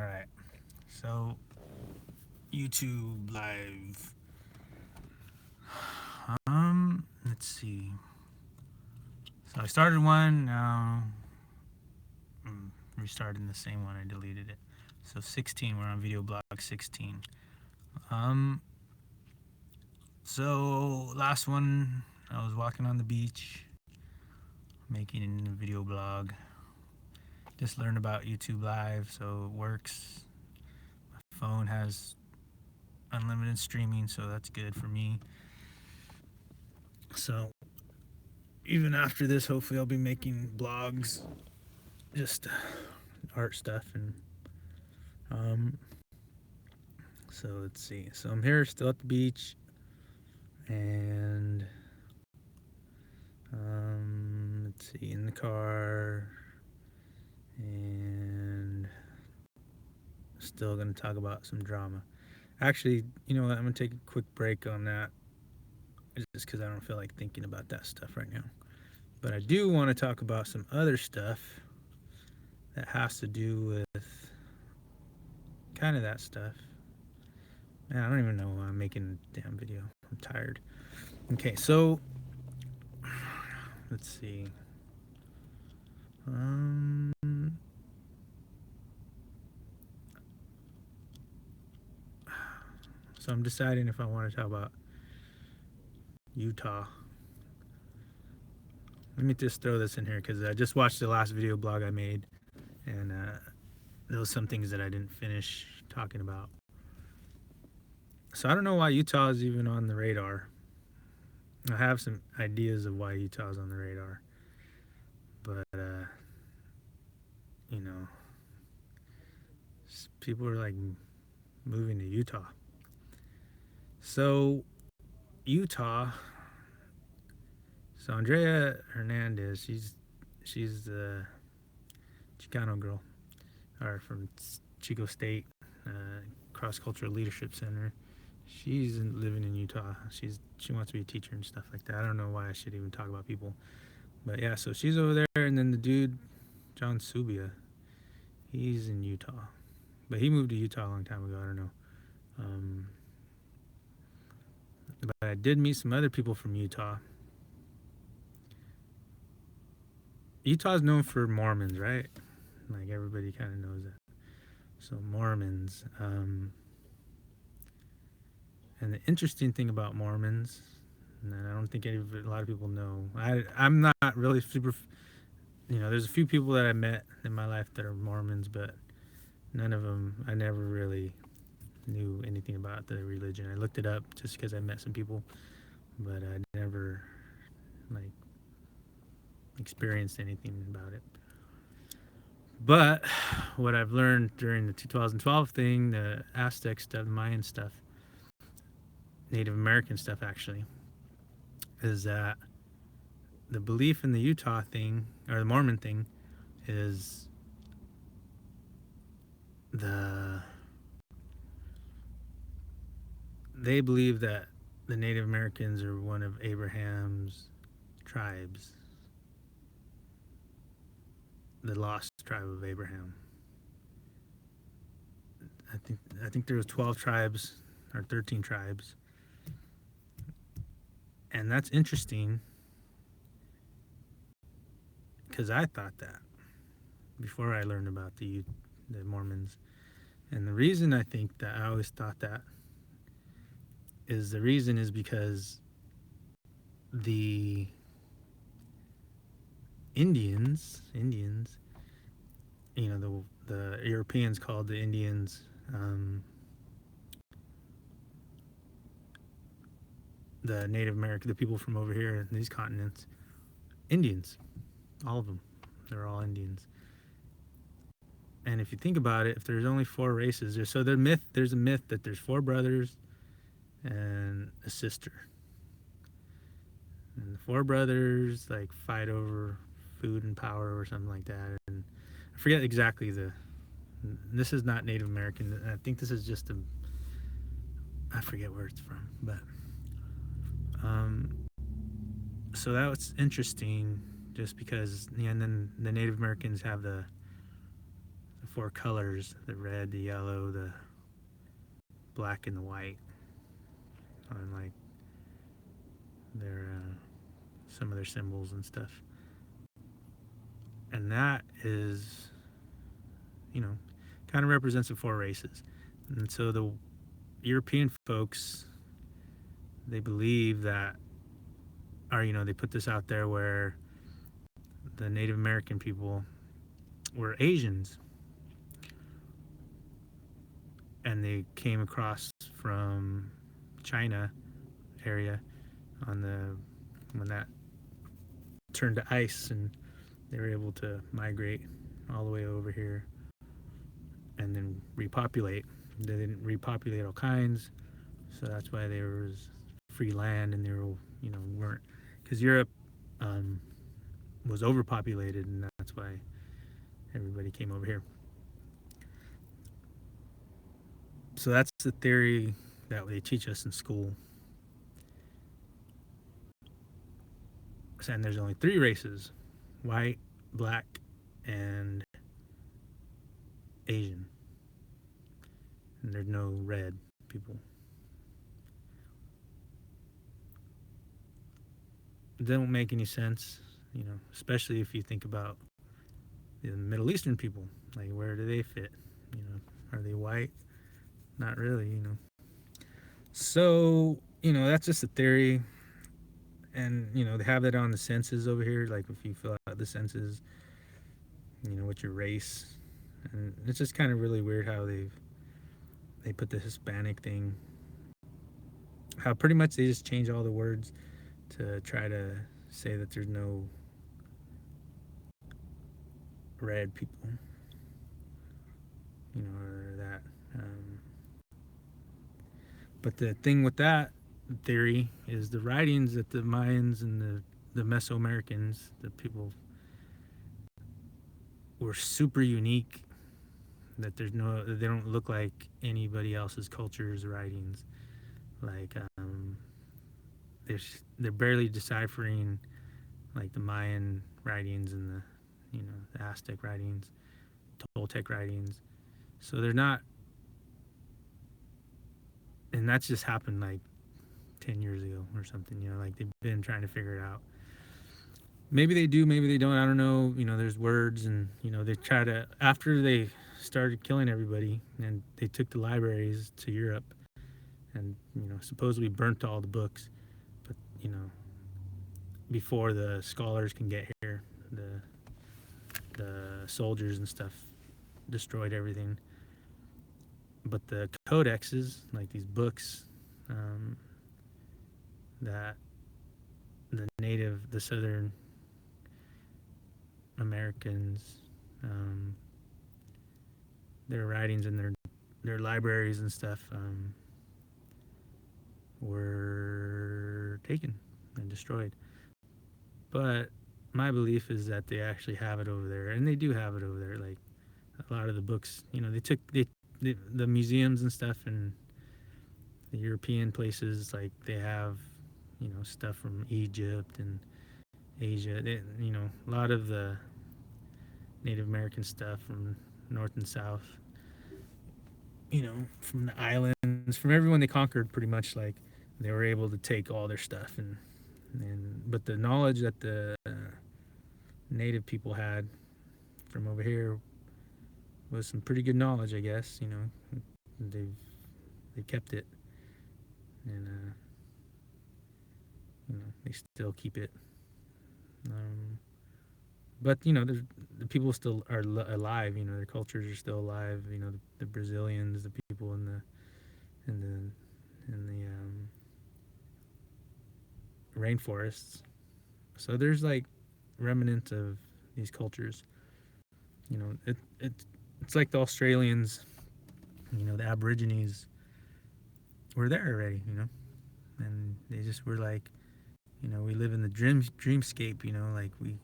Alright, so YouTube live. Let's see. So I started one, now I'm restarting the same one, I deleted it. So 16, we're on video blog 16. Um, so last one, I was walking on the beach, making a video blog. Just learned about YouTube live, so it works. My phone has unlimited streaming, so that's good for me. So even after this, hopefully I'll be making blogs, just art stuff. And so let's see. So I'm here still at the beach, and let's see, in the car, and still gonna talk about some drama. Actually, you know what? I'm gonna take a quick break on that, just because I don't feel like thinking about that stuff right now. But I do want to talk about some other stuff that has to do with kind of that stuff. Man, I don't even know why I'm making a damn video. I'm tired. Okay, so let's see. So I'm deciding if I want to talk about Utah. Let me just throw this in here because I just watched the last video blog I made, and there was some things that I didn't finish talking about. So I don't know why Utah is even on the radar. I have some ideas of why Utah is on the radar, but you know, people are like moving to Utah. So Utah. So Andrea Hernandez, she's the Chicano girl, or from Chico State Cross Cultural Leadership Center. She's living in Utah. She wants to be a teacher and stuff like that. I don't know why I should even talk about people, but yeah. So she's over there, and then the dude, John Subia, he's in Utah, but he moved to Utah a long time ago. I don't know. But I did meet some other people from Utah. Utah's known for Mormons, right? Like everybody kind of knows that. So Mormons. And the interesting thing about Mormons, and I don't think a lot of people know, I'm not really super, there's a few people that I met in my life that are Mormons, but none of them, I never really knew anything about the religion. I looked it up just because I met some people, but I never, like, experienced anything about it. But what I've learned during the 2012 thing, the Aztec stuff, Mayan stuff, Native American stuff actually, is that the belief in the Utah thing, or the Mormon thing, is they believe that the Native Americans are one of Abraham's tribes, the lost tribe of Abraham. I think there was 12 tribes or 13 tribes, and that's interesting because I thought that before I learned about the Mormons. And the reason I think that I always thought that is because the Indians, the Europeans called the Indians the Native American, the people from over here in these continents, Indians, all of them. They're all Indians. And if you think about it, if there's only 4 races, there's a myth that there's 4 brothers and a sister. And the 4 brothers like fight over food and power or something like that. And I forget exactly this is not Native American. I think this is just I forget where it's from, but so that was interesting just because, and then the Native Americans have the four colors: the red, the yellow, the black, and the white on like their some of their symbols and stuff. And that is, you know, kind of represents the four races. And so the European folks, they believe that, or they put this out there where the Native American people were Asians, and they came across from China area on the when that turned to ice, and they were able to migrate all the way over here and then repopulate. They didn't repopulate all kinds, so that's why there was free land, and there were, weren't, because Europe was overpopulated, and that's why everybody came over here. So that's the theory that they teach us in school. And there's only three races: white, black, and Asian. And there's no red people. It doesn't make any sense, especially if you think about the Middle Eastern people. Like, where do they fit? Are they white? Not really, So, that's just a theory. And, they have that on the census over here. Like, if you fill out the census, what's your race? And it's just kind of really weird how they put the Hispanic thing. How pretty much they just change all the words to try to say that there's no red people, or that. But the thing with that theory is the writings that the Mayans and the Mesoamericans, the people, were super unique. That they don't look like anybody else's culture's writings. Like they're barely deciphering like the Mayan writings and the Aztec writings, Toltec writings. So they're not, and that's just happened like 10 years ago or something. Like they've been trying to figure it out. Maybe they do, maybe they don't. I don't know. There's words, and they try to, after they started killing everybody, and they took the libraries to Europe, and supposedly burnt all the books, but before the scholars can get here, the soldiers and stuff destroyed everything. But the codexes, like these books, that the Southern Americans, their writings and their libraries and stuff, were taken and destroyed. But my belief is that they actually have it over there, and they do have it over there. Like a lot of the books, they took the museums and stuff, and the European places, like they have, stuff from Egypt and Asia. A lot of the Native American stuff from North and South, from the islands, from everyone they conquered, pretty much. Like they were able to take all their stuff, but the knowledge that the native people had from over here was some pretty good knowledge, I guess. They kept it, and they still keep it. But the people still are alive. Their cultures are still alive. The Brazilians, the people in the rainforests. So there's like remnants of these cultures. It's like the Australians. The Aborigines were there already. And they just were like, we live in the dreamscape. Like we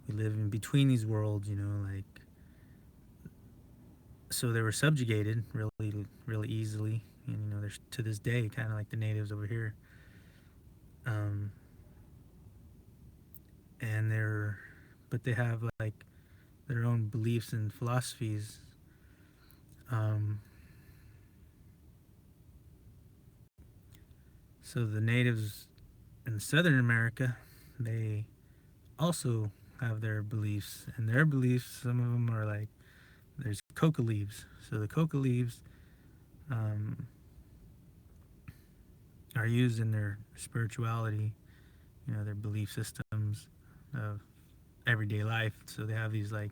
live in between these worlds, like, so they were subjugated really, really easily. And, there's to this day, kind of like the natives over here. And but they have like their own beliefs and philosophies Um, so the natives in Southern America, they also have their beliefs, and their beliefs, some of them are like there's coca leaves. So the coca leaves um, are used in their spirituality, their belief systems of everyday life. So they have these like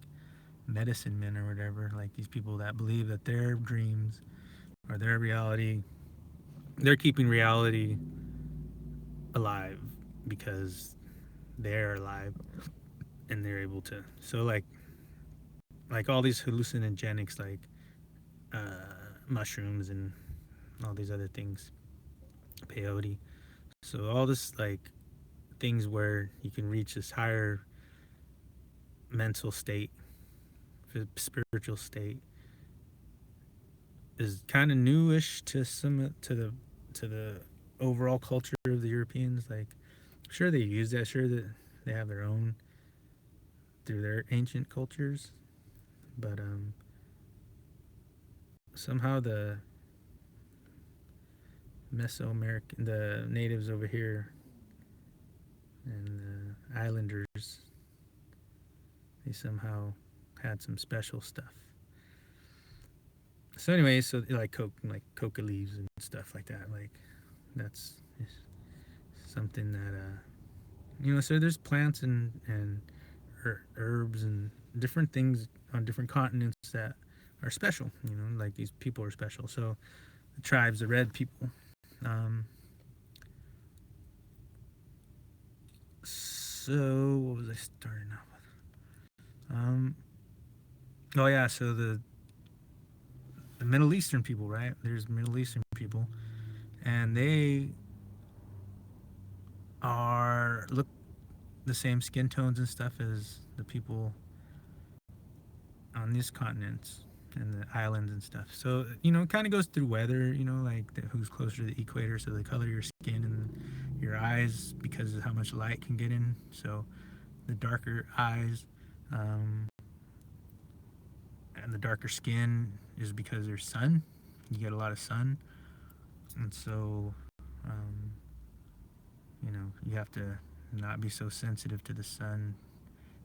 medicine men or whatever, like these people that believe that their dreams or their reality, they're keeping reality alive because they're alive and they're able to. So like all these hallucinogenics like mushrooms and all these other things, peyote. So all this like things where you can reach this higher mental state, spiritual state, is kind of newish to the overall culture of the Europeans. Like, sure they use that, sure that they have their own through their ancient cultures, but somehow the Mesoamerican, the natives over here, and the islanders, they somehow had some special stuff. So anyway, so like coca leaves and stuff like that. Like that's something that so there's plants and herbs and different things on different continents that are special. Like these people are special. So the tribes, the red people. Um, so what was I starting out with? Oh yeah, so the Middle Eastern people, right? There's Middle Eastern people, and they look the same skin tones and stuff as the people on these continents and the islands and stuff. So it kind of goes through weather. Like who's closer to the equator, so the color of your skin and your eyes because of how much light can get in. So the darker eyes and the darker skin is because there's sun. You get a lot of sun, and so um, you have to not be so sensitive to the sun.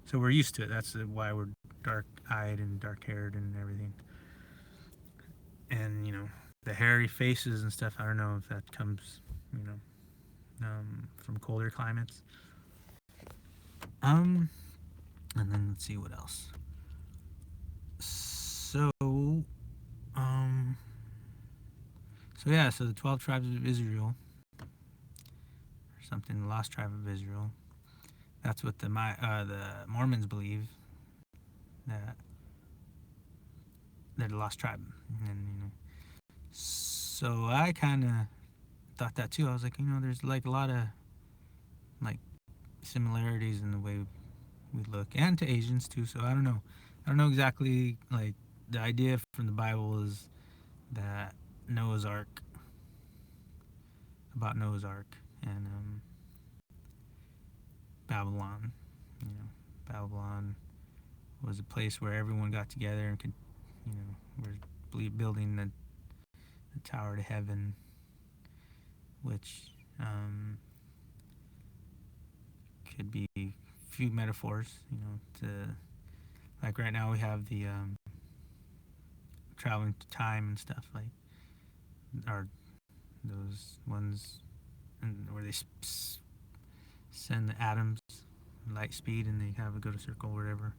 So we're used to it. That's why we're dark-eyed and dark-haired and everything. And the hairy faces and stuff. I don't know if that comes, from colder climates. And then let's see what else. So, um, so the 12 tribes of Israel, or something, the lost tribe of Israel. That's what the Mormons believe, that they're the lost tribe, and so I kind of thought that too. I was like, there's like a lot of like similarities in the way we look, and to Asians too. So I don't know. I don't know exactly. Like the idea from the Bible is that Noah's Ark, about Noah's Ark, and Babylon. Babylon was a place where everyone got together and could, we're building the tower to heaven, which could be a few metaphors, to like right now we have the traveling to time and stuff, like are those ones where they send the atoms light speed and they have a go to circle or whatever.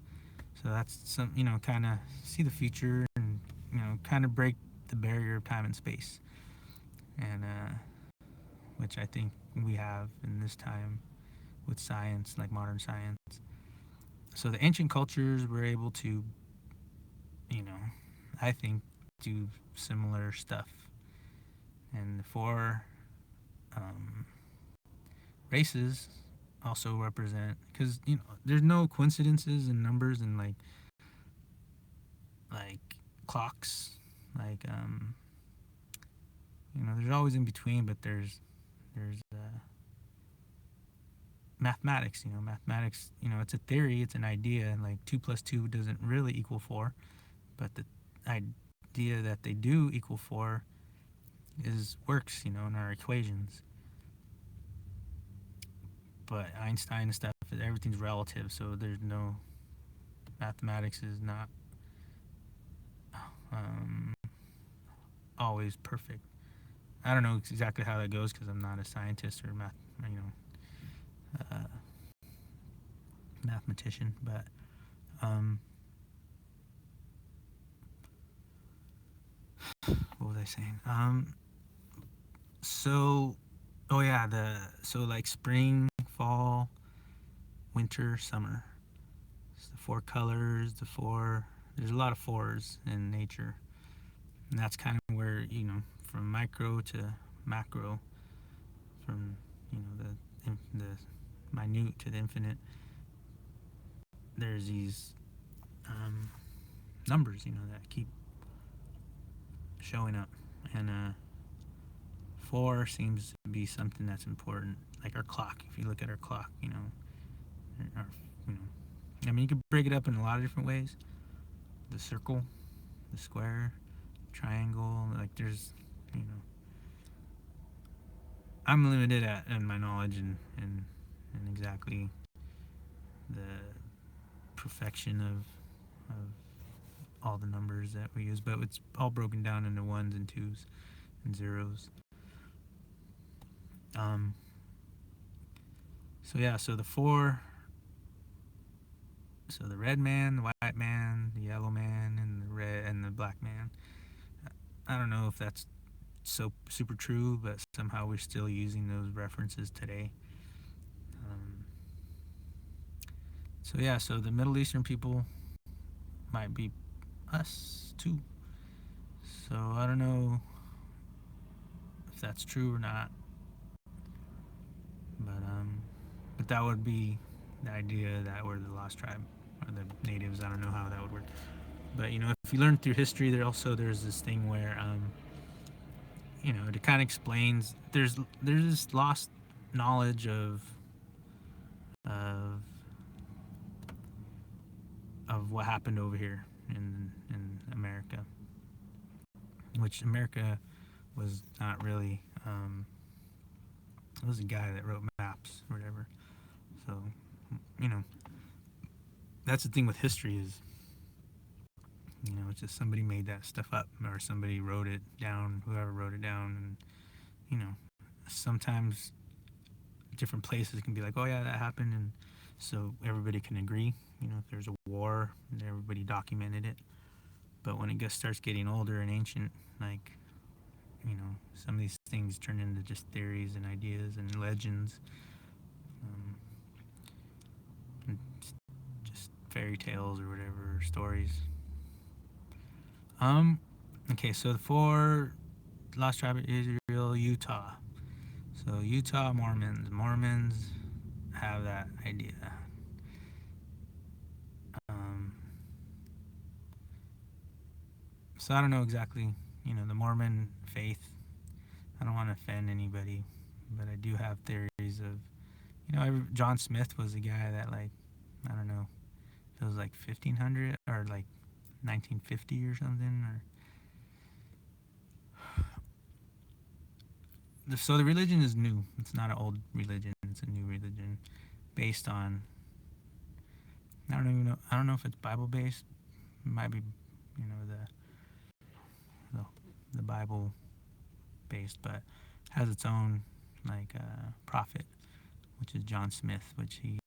So that's some, kind of see the future and kind of break the barrier of time and space, and which I think we have in this time with science, like modern science. So the ancient cultures were able to, I think, do similar stuff. And the four races also represent, because there's no coincidences in numbers and like clocks, like there's always in between, but there's mathematics. Mathematics, it's a theory, it's an idea, and like 2 plus 2 doesn't really equal 4, but idea that they do equal 4 works, in our equations. But Einstein and stuff, everything's relative, so there's no mathematics is not um, always perfect. I don't know exactly how that goes because I'm not a scientist or uh, mathematician, but what was I saying? So, oh yeah, like spring, fall, winter, summer. It's the 4 colors, there's a lot of 4s in nature. And that's kind of where, from micro to macro, from, the minute to the infinite, there's these numbers, that keep showing up. And 4 seems to be something that's important, like our clock. If you look at our clock, our, I mean, you could break it up in a lot of different ways. The circle, the square, triangle, like there's, I'm limited in my knowledge and exactly the perfection of all the numbers that we use, but it's all broken down into 1s and 2s and 0s. So yeah, so the 4, so the red man, the white man, the yellow man, and the black man. I don't know if that's so super true, but somehow we're still using those references today. So yeah, so the Middle Eastern people might be us too. So I don't know if that's true or not, but that would be the idea that we're the lost tribe or the natives. I don't know how that would work, but if you learn through history, there's this thing where it kind of explains there's this lost knowledge of what happened over here in America, which America was not really. It was a guy that wrote maps or whatever. So, that's the thing with history is, it's just somebody made that stuff up or somebody wrote it down, whoever wrote it down. And, sometimes different places can be like, oh yeah, that happened. And so everybody can agree, if there's a war, everybody documented it. But when it starts getting older and ancient, like, some of these things turn into just theories and ideas and legends, and just fairy tales or whatever, stories. Okay, so for Lost Tribe of Israel, Utah. So Utah Mormons have that idea. So I don't know exactly, the Mormon faith. I don't want to offend anybody, but I do have theories of, John Smith was a guy that, like, I don't know, it was like 1500 or like 1950 or something. So the religion is new. It's not an old religion. It's a new religion based on, I don't even know. I don't know if it's Bible based. It might be, the Bible based, but has its own like prophet, which is John Smith, which he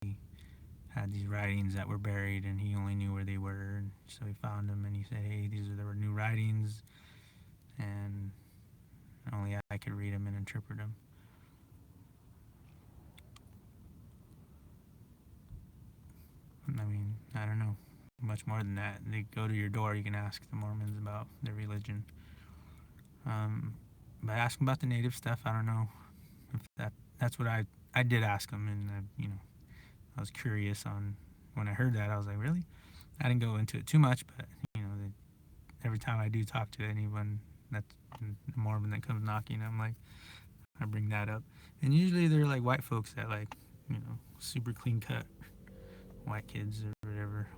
had these writings that were buried, and he only knew where they were. And so he found them, and he said, "Hey, there were new writings, and only I could read them and interpret them." I mean, I don't know much more than that. They go to your door. You can ask the Mormons about their religion. But ask them about the native stuff. I don't know if that's what I did ask them, and I was curious on when I heard that. I was like, really? I didn't go into it too much, but every time I do talk to anyone that's a Mormon that comes knocking, I'm like, I bring that up, and usually they're like white folks that like super clean cut white kids or whatever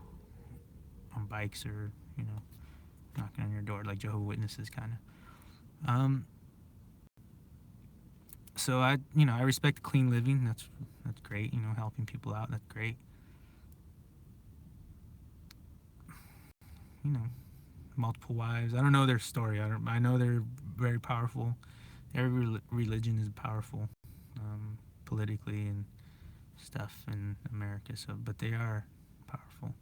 on bikes or knocking on your door. like Jehovah's Witnesses kind of. So I respect clean living. That's great. Helping people out. That's great. You know, multiple wives. I don't know their story. I know they're very powerful. Every religion is powerful, politically and stuff in America. So, but they are powerful.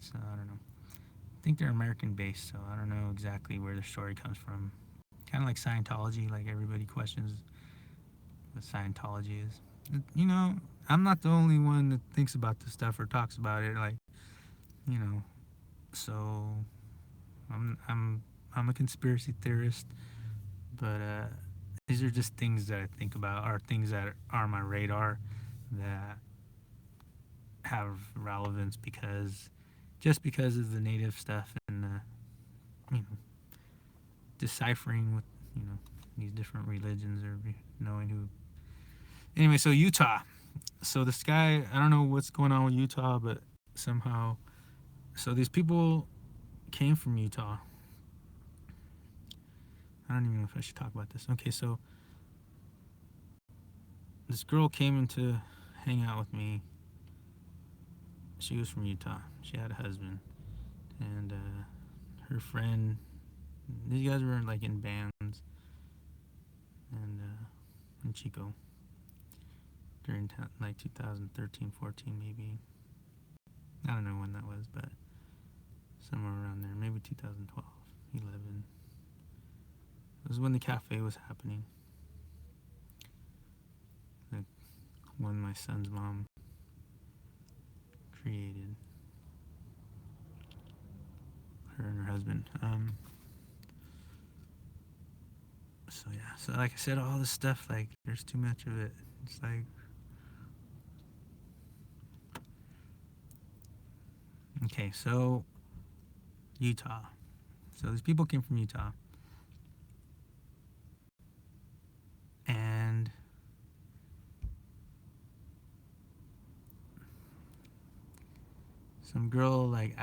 So I don't know. I think they're American based, so I don't know exactly where their story comes from. Kind of like Scientology, like everybody questions what Scientology is. I'm not the only one that thinks about this stuff or talks about it. Like, you know, so I'm a conspiracy theorist, but these are just things that I think about, or things that are on my radar that have relevance because of the native stuff and the deciphering with these different religions or knowing who. Anyway, so Utah. So this guy, I don't know what's going on with Utah, but somehow, so these people came from Utah. I don't even know if I should talk about this. Okay, so this girl came in to hang out with me. She was from Utah. She had a husband, and her friend. These guys were like in bands, and in Chico during like 2013, 14 maybe. I don't know when that was, but somewhere around there, maybe 2012, 11. It was when the cafe was happening. The one my son's mom created. Her and her husband. So yeah. So like I said, all this stuff, like there's too much of it. It's like, okay, so Utah. So these people came from Utah. And some girl like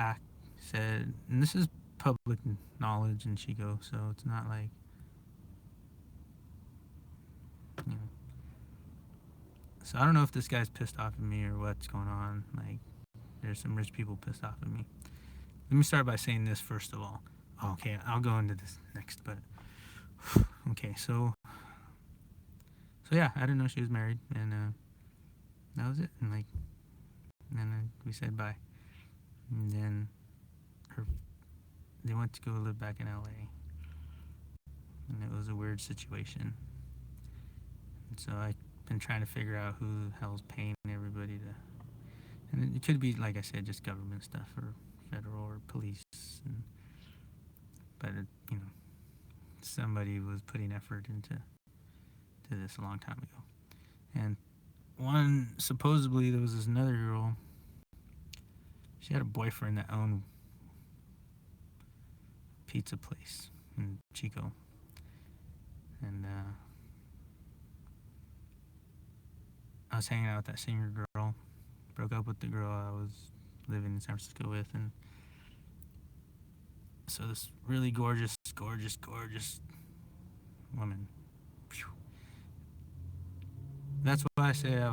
said, and this is public knowledge in Chico, so it's not like, you know. So I don't know if this guy's pissed off at me or what's going on. Like, there's some rich people pissed off at me. Let me start by saying this first of all. Okay, I'll go into this next, but okay, so yeah, I didn't know she was married, and that was it. And then we said bye. And then they went to go live back in LA, and it was a weird situation. And so I've been trying to figure out who the hell's paying everybody to, and it could be, like I said, just government stuff or federal or police, but somebody was putting effort into this a long time ago. And supposedly there was this another girl. She had a boyfriend that owned a pizza place in Chico, and I was hanging out with that singer girl. Broke up with the girl I was living in San Francisco with, and so this really gorgeous woman. Phew. That's why I say I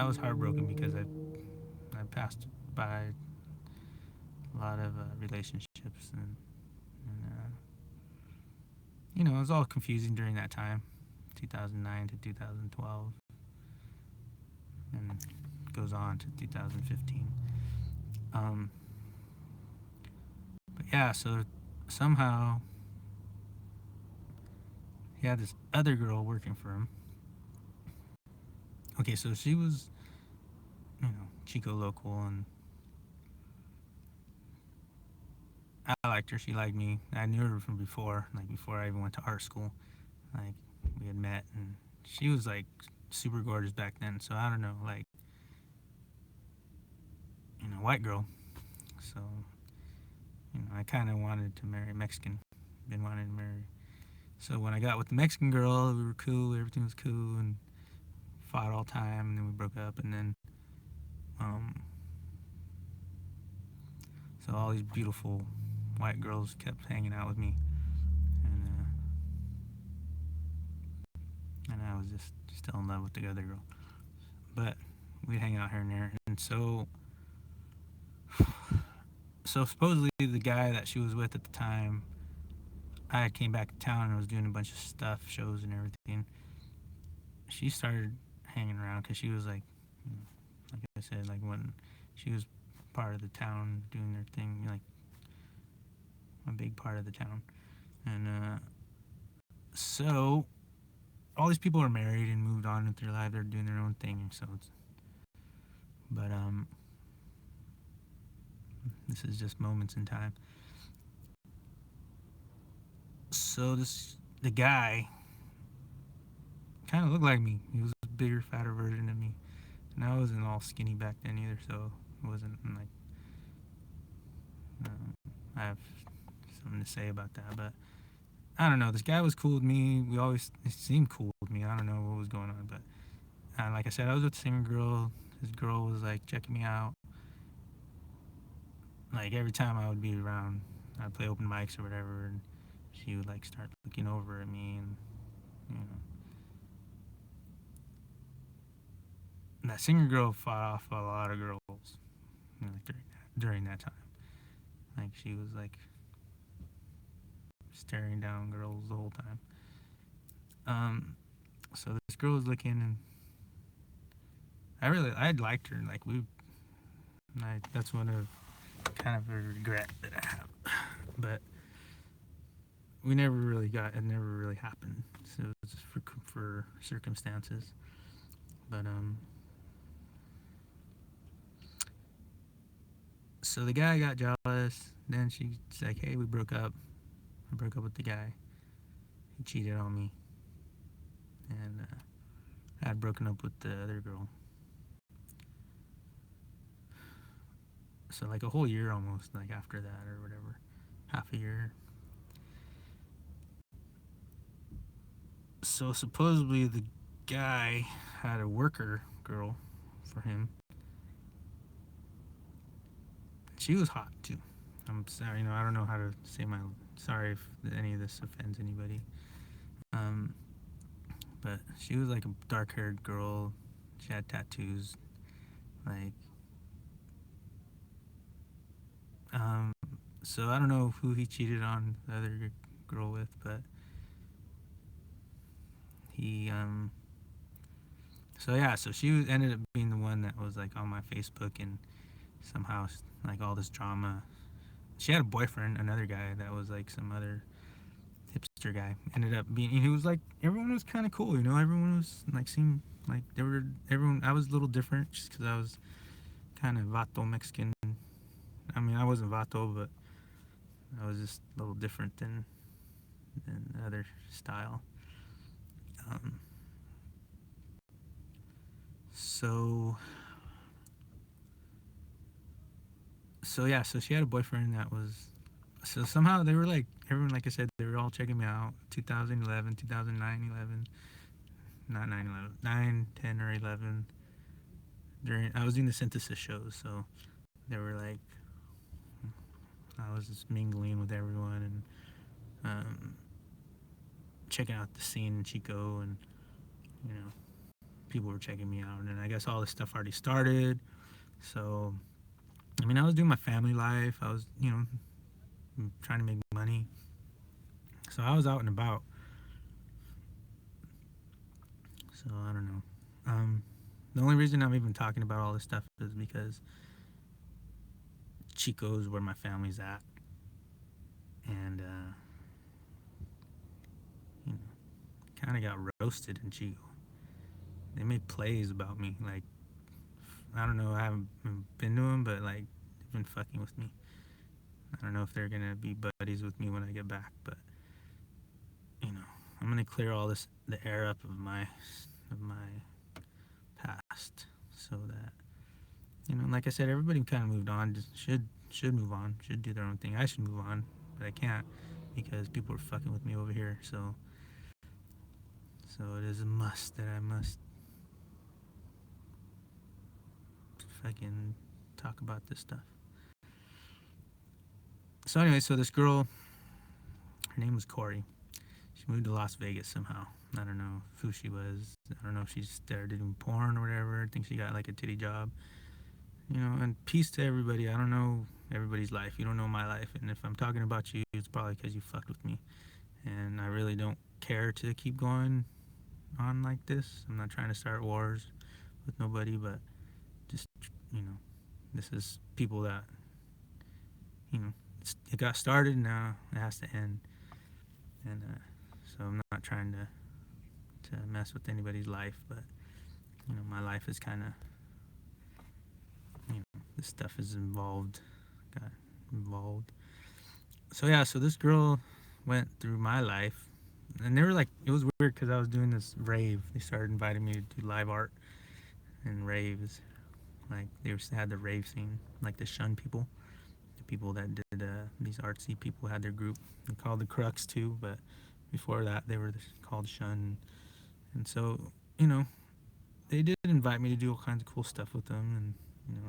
was heartbroken, because I passed by a lot of relationships, and it was all confusing during that time, 2009 to 2012, and goes on to 2015. But yeah, so somehow he had this other girl working for him. Okay, so she was, Chico local, and I liked her. She liked me. I knew her from before, like before I even went to art school. Like, we had met, and she was like super gorgeous back then. So I don't know, like, white girl. So, I kind of wanted to marry a Mexican. Been wanting to marry. So when I got with the Mexican girl, we were cool. Everything was cool, and fought all the time. And then we broke up, and then So all these beautiful white girls kept hanging out with me, and I was just still in love with the other girl. But we'd hang out here and there, and so supposedly the guy that she was with at the time, I came back to town and was doing a bunch of stuff, shows and everything. She started hanging around because she was like I said, like when she was part of the town doing their thing, like a big part of the town, and so all these people are married and moved on with their life. They're doing their own thing, so but this is just moments in time. So the guy kind of looked like me. He was a bigger, fatter version of me, and I wasn't all skinny back then either, so it wasn't like I have something to say about that. But I don't know. This guy was cool with me. He seemed cool with me. I don't know what was going on, but like I said, I was with the same girl. This girl was like checking me out. Like every time I would be around, I'd play open mics or whatever, and she would like start looking over at me, and you know. And that singer girl fought off a lot of girls, like during that time. Like she was like staring down girls the whole time. So this girl was looking, and I liked her. Like that's one of kind of a regret that I have. But it never really happened. So it was for circumstances. But so the guy got jealous. Then she's like, "Hey, we broke up. I broke up with the guy. He cheated on me, and I had broken up with the other girl. So like a whole year almost, like after that or whatever, half a year. So supposedly the guy had a worker girl for him. She was hot too. I'm sorry, I don't know how to say my. Sorry if any of this offends anybody. But she was like a dark-haired girl. She had tattoos. Like, so I don't know who he cheated on the other girl with, but he, so yeah, so ended up being the one that was like on my Facebook, and somehow like all this drama. She had a boyfriend, another guy that was like some other hipster guy. Ended up being, he was like, everyone was kind of cool, everyone was like, seemed like everyone, I was a little different just because I was kind of Vato Mexican. I mean, I wasn't Vato, but I was just a little different than the other style. Um, so yeah, so she had a boyfriend that was, so somehow they were like, everyone, like I said, they were all checking me out. 2011, 2009, 11, not 9, 11, 9, 10, or 11. I was doing the synthesis shows, so they were like, I was just mingling with everyone, and checking out the scene in Chico, and people were checking me out, and I guess all this stuff already started. So I mean, I was doing my family life. I was, trying to make money. So I was out and about. So I don't know. The only reason I'm even talking about all this stuff is because Chico's where my family's at, and kind of got roasted in Chico. They made plays about me. Like, I don't know. I haven't been to them, but like they've been fucking with me. I don't know if they're gonna be buddies with me when I get back, but I'm gonna clear all the air up of my past, so that like I said, everybody kind of moved on. Should move on. Should do their own thing. I should move on, but I can't because people are fucking with me over here. So it is a must that I must fucking talk about this stuff. So anyway, so this girl, her name was Corey. She moved to Las Vegas somehow. I don't know who she was. I don't know if she started doing porn or whatever. I think she got like a titty job. And peace to everybody. I don't know everybody's life. You don't know my life. And if I'm talking about you, it's probably because you fucked with me. And I really don't care to keep going on like this. I'm not trying to start wars with nobody, but just, you know, this is people that, it got started, now it has to end. And so I'm not trying to mess with anybody's life, but, my life is kind of, this stuff is got involved. So yeah, so this girl went through my life, and they were like, it was weird because I was doing this rave. They started inviting me to do live art and raves. Like they had the rave scene, like the Shun people, the people that did these artsy people had their group. They called the Crux too, but before that they were called Shun. And so they did invite me to do all kinds of cool stuff with them, and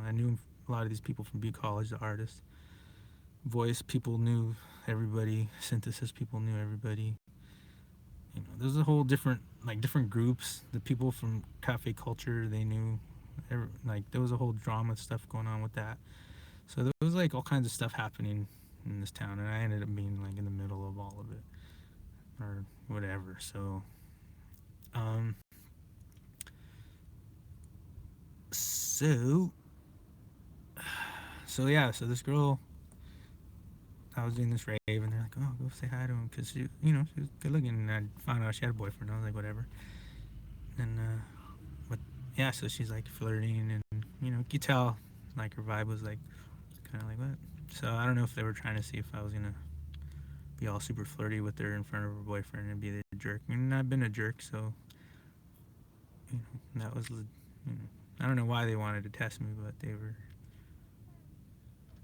I knew a lot of these people from Butte College, the artists. Voice people knew everybody. Synthesis people knew everybody. There's a whole different groups. The people from cafe culture, they knew. There was a whole drama stuff going on with that. So there was like all kinds of stuff happening in this town, and I ended up being like in the middle of all of it, or whatever. So, um, so, so yeah. So this girl, I was doing this rave, and they're like, "Oh, go say hi to him," because she was good looking, and I found out she had a boyfriend. I was like, "Whatever." And but yeah, so she's like flirting, and you could tell like her vibe was like kind of like what. So I don't know if they were trying to see if I was gonna be all super flirty with her in front of her boyfriend and be the jerk. And I've been a jerk, so that was I don't know why they wanted to test me, but they were.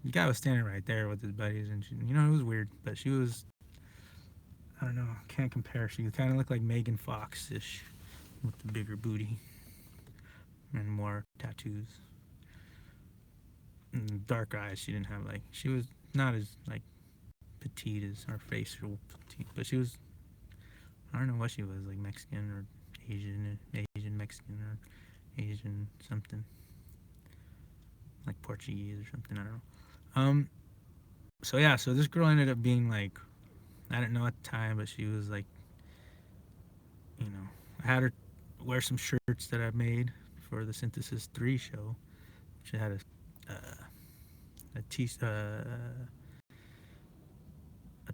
The guy was standing right there with his buddies, and she, it was weird, but she was. I don't know, can't compare. She kind of looked like Megan Fox-ish with the bigger booty and more tattoos. And dark eyes. She didn't have she was not as petite as her facial petite, but she was. I don't know what she was, like Mexican or Asian Mexican or Asian something, like Portuguese or something. I don't know. So yeah, so this girl ended up being like, I didn't know at the time, but she was like, I had her wear some shirts that I made for the Synthesis 3 show. She had a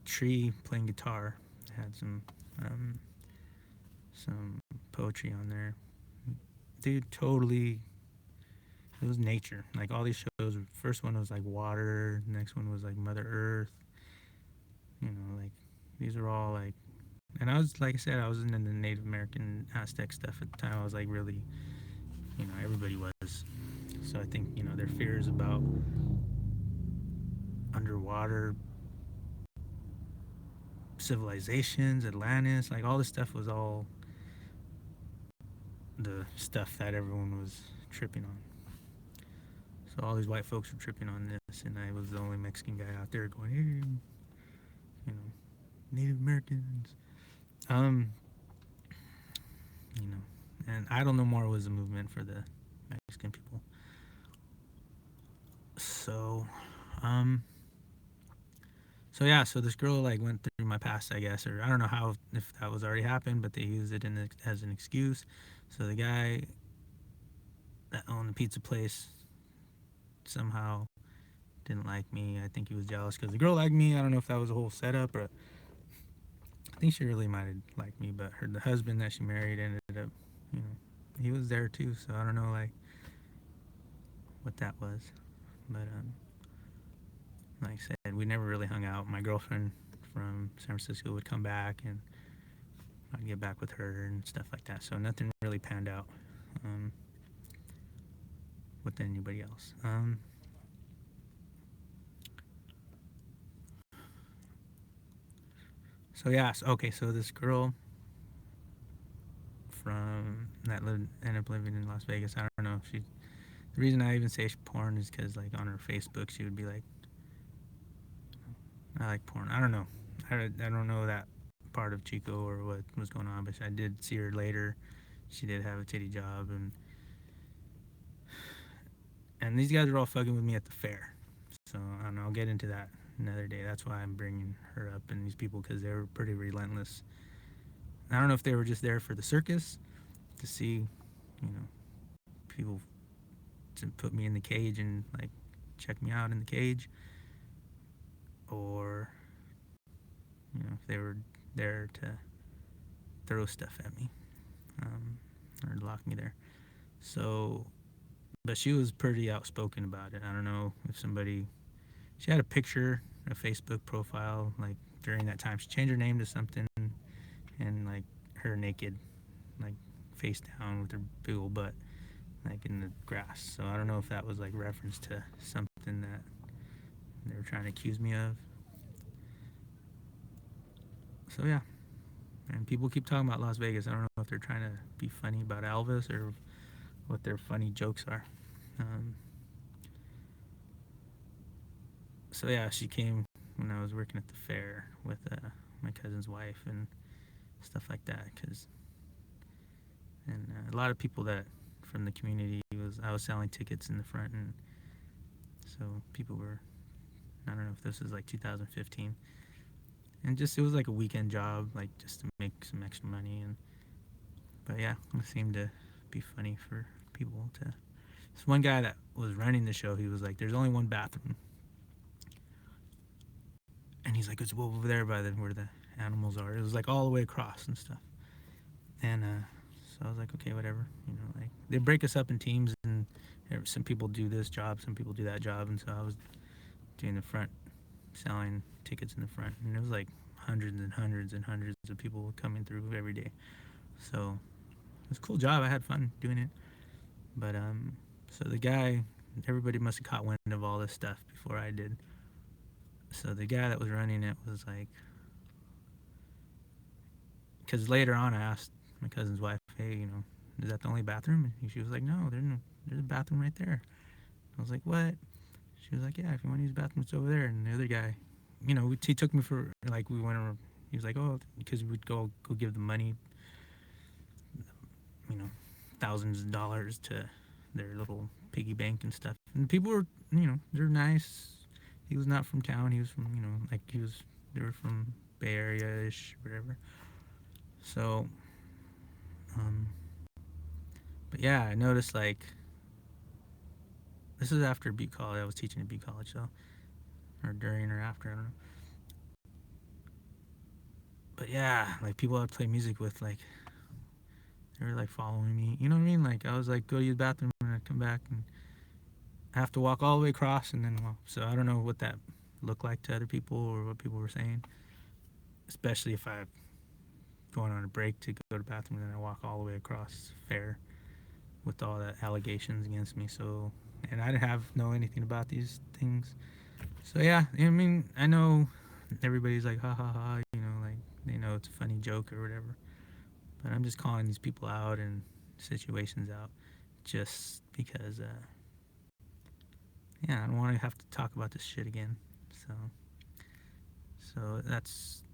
tree playing guitar. It had some poetry on there. Dude, totally. It was nature. Like all these shows. First one was like water. Next one was like Mother Earth. Like these are all like. And I was, like I said, I was into the Native American Aztec stuff at the time. I was like really, everybody was. So I think their fears about underwater civilizations, Atlantis, like all this stuff was all the stuff that everyone was tripping on. So all these white folks were tripping on this, and I was the only Mexican guy out there going, hey, Native Americans. You know, and Idle No More was a movement for the Mexican people. So, so yeah, so this girl like went through my past, I guess, or I don't know how if that was already happened, but they used it as an excuse. So the guy that owned the pizza place somehow didn't like me. I think he was jealous because the girl liked me. I don't know if that was a whole setup, or I think she really might have liked me. But the husband that she married ended up, he was there too. So I don't know like what that was, but like I said, we never really hung out. My girlfriend from San Francisco would come back, and I'd get back with her and stuff like that. So nothing really panned out with anybody else. So yeah, okay. So this girl from that ended up living in Las Vegas. I don't know if she. The reason I even say porn is because like on her Facebook she would be like I like porn. I don't know. I don't know that part of Chico or what was going on, but I did see her later. She did have a titty job, and these guys are all fucking with me at the fair. So I don't know. I'll get into that another day. That's why I'm bringing her up and these people, because they were pretty relentless. I don't know if they were just there for the circus to see, people to put me in the cage and like check me out in the cage, or if they were there to throw stuff at me, or lock me there. So, but she was pretty outspoken about it. I don't know if she had a picture, a Facebook profile, like during that time. She changed her name to something, and like her naked, like face down with her big old butt, like in the grass. So I don't know if that was like reference to something that they were trying to accuse me of. So yeah, and people keep talking about Las Vegas. I don't know if they're trying to be funny about Elvis or what their funny jokes are. So yeah, she came when I was working at the fair with my cousin's wife and stuff like that. And a lot of people that from the community I was selling tickets in the front, and so people were. I don't know if this was like 2015, and just it was like a weekend job, like just to make some extra money. But yeah, it seemed to be funny for people to. This one guy that was running the show, he was like, "There's only one bathroom," and he's like, "It's over there by where the animals are." It was like all the way across and stuff. And so I was like, okay, whatever. Like they break us up in teams, and some people do this job, some people do that job, and so I was doing the front, selling tickets in the front, and it was like hundreds and hundreds and hundreds of people coming through every day. So it was a cool job. I had fun doing it. But so the guy, everybody must have caught wind of all this stuff before I did. So the guy that was running it was like, because later on I asked my cousin's wife, hey, is that the only bathroom? And she was like, no, there's a bathroom right there. I was like, what? She was like, yeah, if you want to use the bathroom, it's over there. And the other guy, he took me for, like, we went over, he was like, oh, because we would go give the money, thousands of dollars to their little piggy bank and stuff. And people were, they're nice. He was not from town. He was from, they were from Bay Area-ish, whatever. So, but yeah, I noticed, like, this is after Butte College. I was teaching at Butte College, so, or during or after, I don't know. But yeah, like, people I'd play music with, like, they were, like, following me. You know what I mean? Like, I was, like, go to the bathroom, and I'd come back, and I have to walk all the way across, and then, so I don't know what that looked like to other people or what people were saying, especially if I'm going on a break to go to the bathroom, and then I walk all the way across fair with all the allegations against me. So, and I didn't know anything about these things. So yeah, I mean, I know everybody's like, ha ha ha, like they know it's a funny joke or whatever. But I'm just calling these people out and situations out just because, yeah, I don't want to have to talk about this shit again. So that's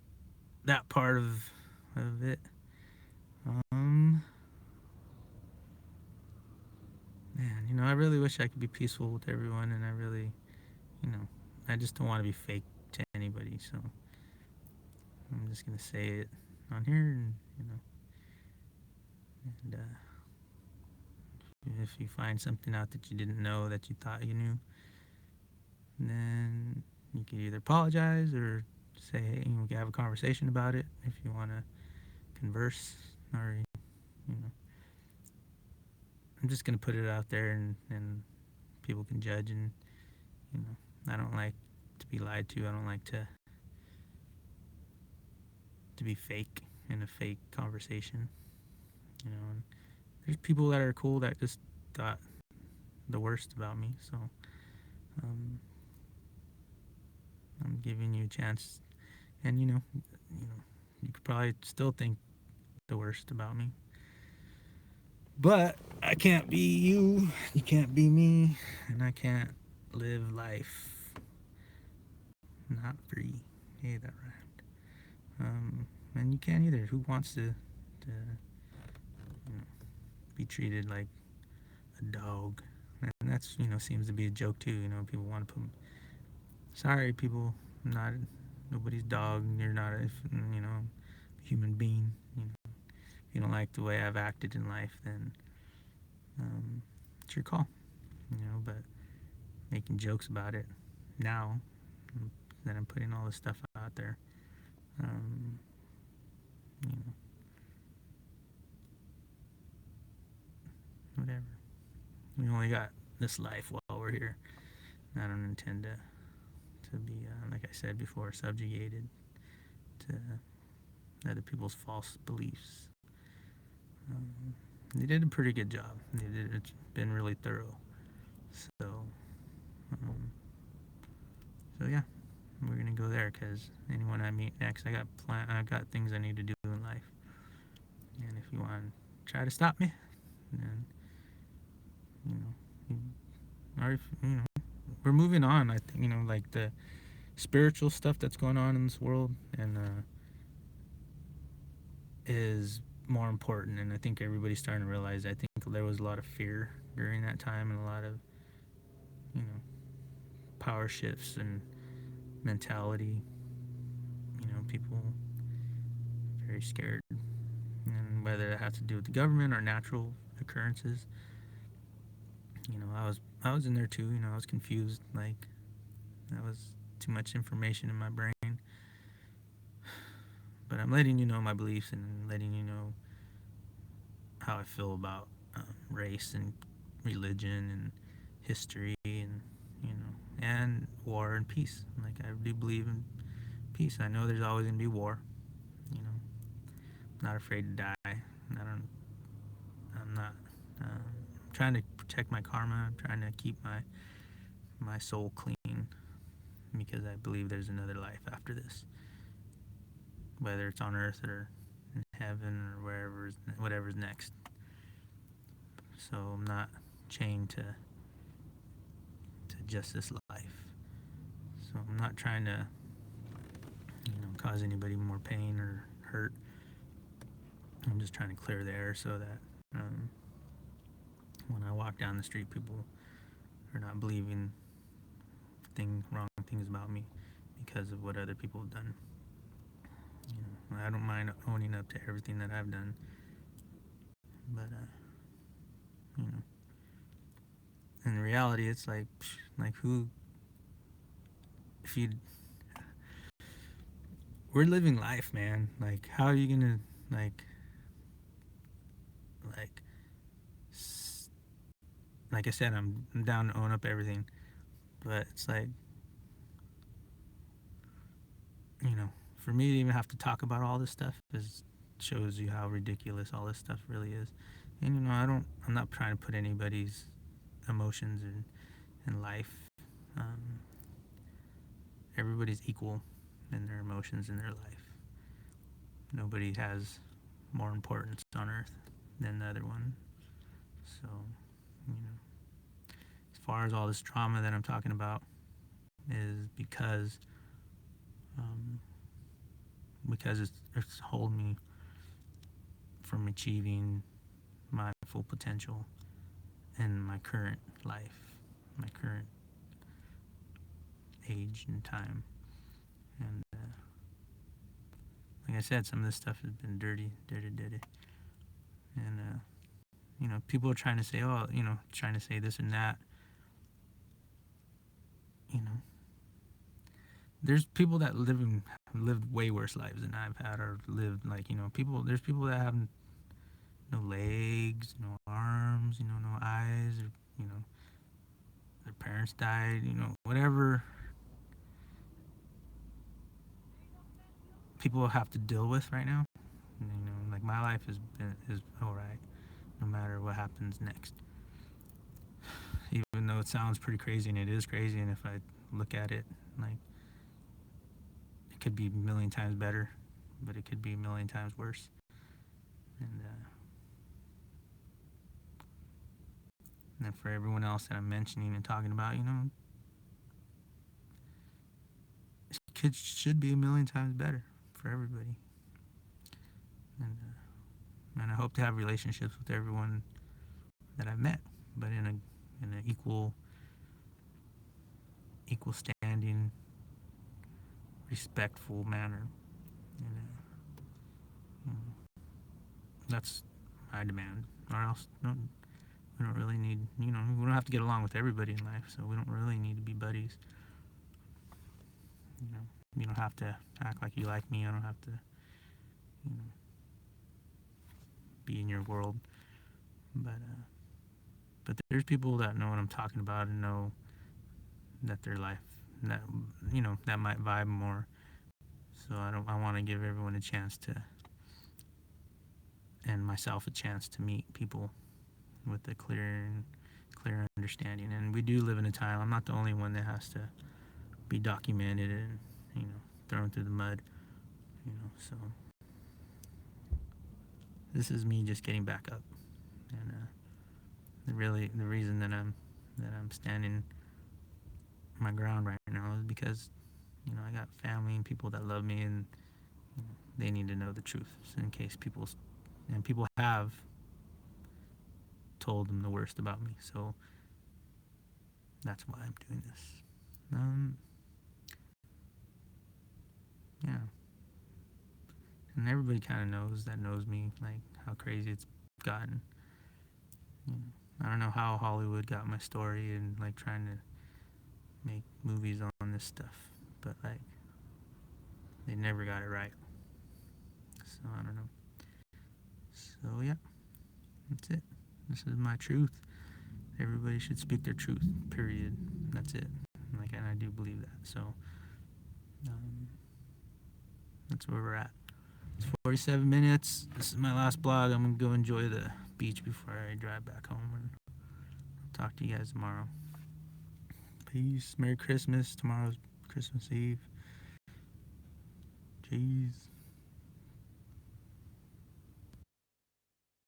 that part of it. Man, I really wish I could be peaceful with everyone, and I really, I just don't want to be fake to anybody. So I'm just gonna say it on here, and and if you find something out that you didn't know that you thought you knew, then you can either apologize or say, hey, we can have a conversation about it if you want to converse, or I'm just gonna put it out there, and people can judge, and I don't like to be lied to. I don't like to be fake in a fake conversation. And there's people that are cool that just thought the worst about me. So I'm giving you a chance, and you could probably still think the worst about me. But I can't be you. You can't be me, and I can't live life not free. Hey, that rhymed. And you can't either. Who wants to be treated like a dog? And that's, seems to be a joke too. People want to put, sorry, people, I'm not nobody's dog. You're not a, human being. If you don't like the way I've acted in life, then it's your call. But making jokes about it now that I'm putting all this stuff out there, um, you know, whatever. We only got this life while we're here. I don't intend to be, like I said before, subjugated to other people's false beliefs. They did a pretty good job. It's been really thorough. So, um, so yeah, we're gonna go there because anyone I meet next, I got things I need to do in life. And if you want to try to stop me, then or if we're moving on. I think like the spiritual stuff that's going on in this world and is more important. And I think everybody's starting to realize. I think there was a lot of fear during that time and a lot of power shifts and mentality. People very scared, and whether it has to do with the government or natural occurrences. I was in there too. I was confused. Like that was too much information in my brain. But I'm letting you know my beliefs and letting you know how I feel about race and religion and history and and war and peace. Like I do believe in peace. I know there's always gonna be war. I'm not afraid to die. I'm not. I'm trying to protect my karma. I'm trying to keep my soul clean because I believe there's another life after this, whether it's on earth or in heaven or whatever's next. So I'm not chained to just this life. So I'm not trying to cause anybody more pain or hurt. I'm just trying to clear the air so that when I walk down the street, people are not believing wrong things about me because of what other people have done. I don't mind owning up to everything that I've done, but in reality, it's like who, if you, we're living life, man. Like, how are you gonna like like I said, I'm down to own up everything, but it's like for me to even have to talk about all this stuff shows you how ridiculous all this stuff really is. And I'm not trying to put anybody's emotions in life. Everybody's equal in their emotions in their life. Nobody has more importance on earth than the other one. So, as far as all this drama that I'm talking about is because it's holding me from achieving my full potential in my current life, my current age and time. And like I said, some of this stuff has been dirty. And people are trying to say, oh, trying to say this and that. There's people that lived way worse lives than I've had, or lived people. There's people that have no legs, no arms, no eyes, or their parents died, whatever people have to deal with right now. Like my life is all right, no matter what happens next. Even though it sounds pretty crazy, and it is crazy, and if I look at it, like it could be a million times better, but it could be a million times worse. And for everyone else that I'm mentioning and talking about, kids should be a million times better for everybody. And I hope to have relationships with everyone that I've met, but in an equal standing, respectful manner. And that's my demand. Or else, we don't really need. We don't have to get along with everybody in life, so we don't really need to be buddies. You don't have to act like you like me. I don't have to, be in your world. But there's people that know what I'm talking about and know that their life, that that might vibe more. So I want to give everyone a chance to, and myself a chance to meet people with a clear understanding. And we do live in a time. I'm not the only one that has to be documented and thrown through the mud. So this is me just getting back up, and the reason that I'm standing my ground right now is because I got family and people that love me, and they need to know the truth. So in case people have told them the worst about me, so that's why I'm doing this. Yeah, and everybody kind of knows me, like how crazy it's gotten. I don't know how Hollywood got my story and like trying to make movies on this stuff, but like they never got it right. So I don't know. So yeah, that's it. This is my truth. Everybody should speak their truth. Period. That's it. And I do believe that. So that's where we're at. It's 47 minutes. This is my last blog. I'm gonna go enjoy the beach before I drive back home, and I'll talk to you guys tomorrow. Peace. Merry Christmas. Tomorrow's Christmas Eve. Jeez.